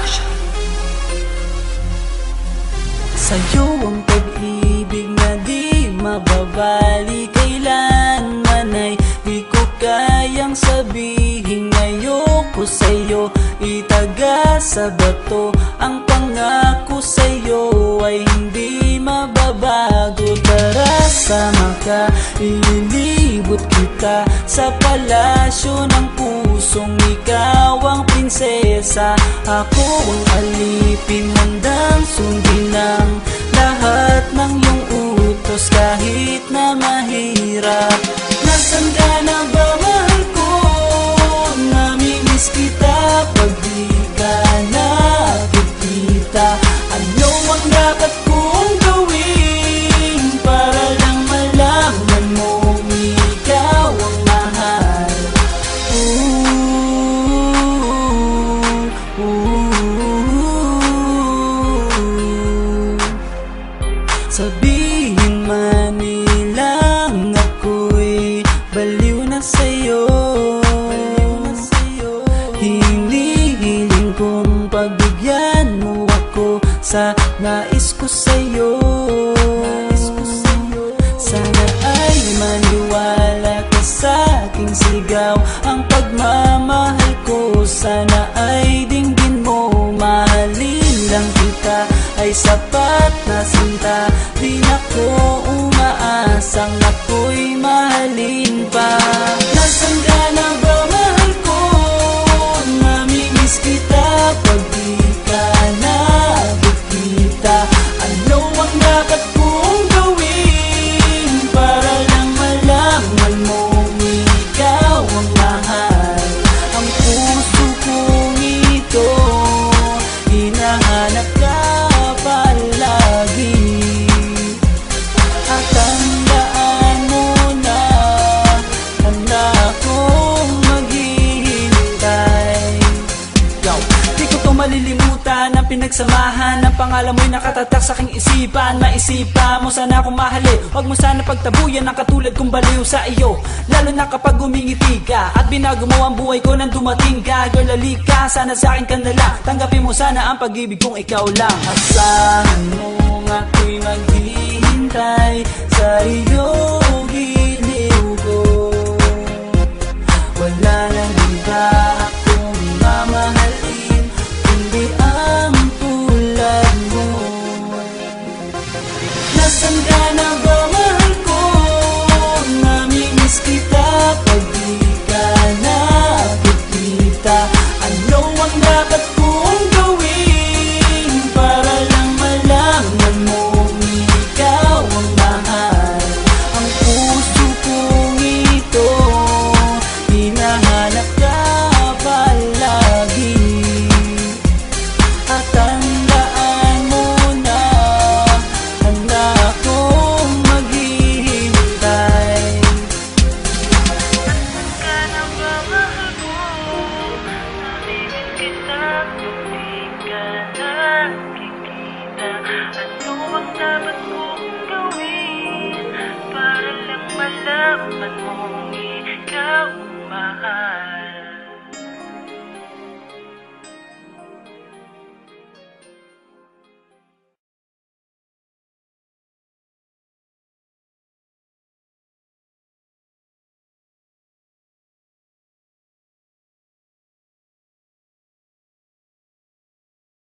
Production. Sa'yo ang pag-ibig na di mababali, kailanman ay di ko kayang sabihin. Ayoko sa'yo itaga sa bato, ang pangako sa'yo ay hindi mababago. Tara, sama ka, ililibot kita sa palasyo ng pusong ikaw ang prinsesa. Ako ang alipin, handang sundin ang lahat ng iyong utos kahit na mahirap. Nasaan ka na ba, mahal ko? Namimiss kita pag di ka nakikita. Ano ang dapat kong gawin para lang malaman mo ikaw ang mahal? Sabihin man nilang ako'y baliw na sa'yo, hinihiling kong pagbigyan mo ako sa nais ko sa'yo. Sana ay maniwala ka sa aking sigaw, ang pagmamahal ko sana ay dinggin mo. Mahalin lang kita ay sapat na sinta, di na ko umaasang ako'y mahalin pa. Nasaan ka na ba, mahal ko? Namimiss kita pag di ka nakikita. Ano ang dapat kong gawin para lang malaman mo ikaw ang mahal? Ang puso kong ito hinahanap ka palagi, at tandaan mo na handa akong maghihintay. Di ko to malilimutan ang pinagsamahan, ang pangalan mo'y nakatatak sa aking isipan. Maisipan mo sana akong mahalin, huwag mo sana pagtabuyan ang katulad kong baliw sa iyo. Lalo na kapag umingiti ka at binago mo ang buhay ko nang dumating ka. Girl, halika, sana sa akin ka na lang, tanggapin mo sana ang pag-ibig kong ikaw lang. Asahan mo ako'y maghihintay sa iyong giliw ko. Wala nang iba akong mamahalin kundi ang tulad mo. Nasaan ka na ba, mahal ko? Namimiss kita pag di ka nakikita. Ano ang dapat kong gawin para lang malaman mo ikaw ang mahal? Ang puso kong ito hinahanap ka palagi, at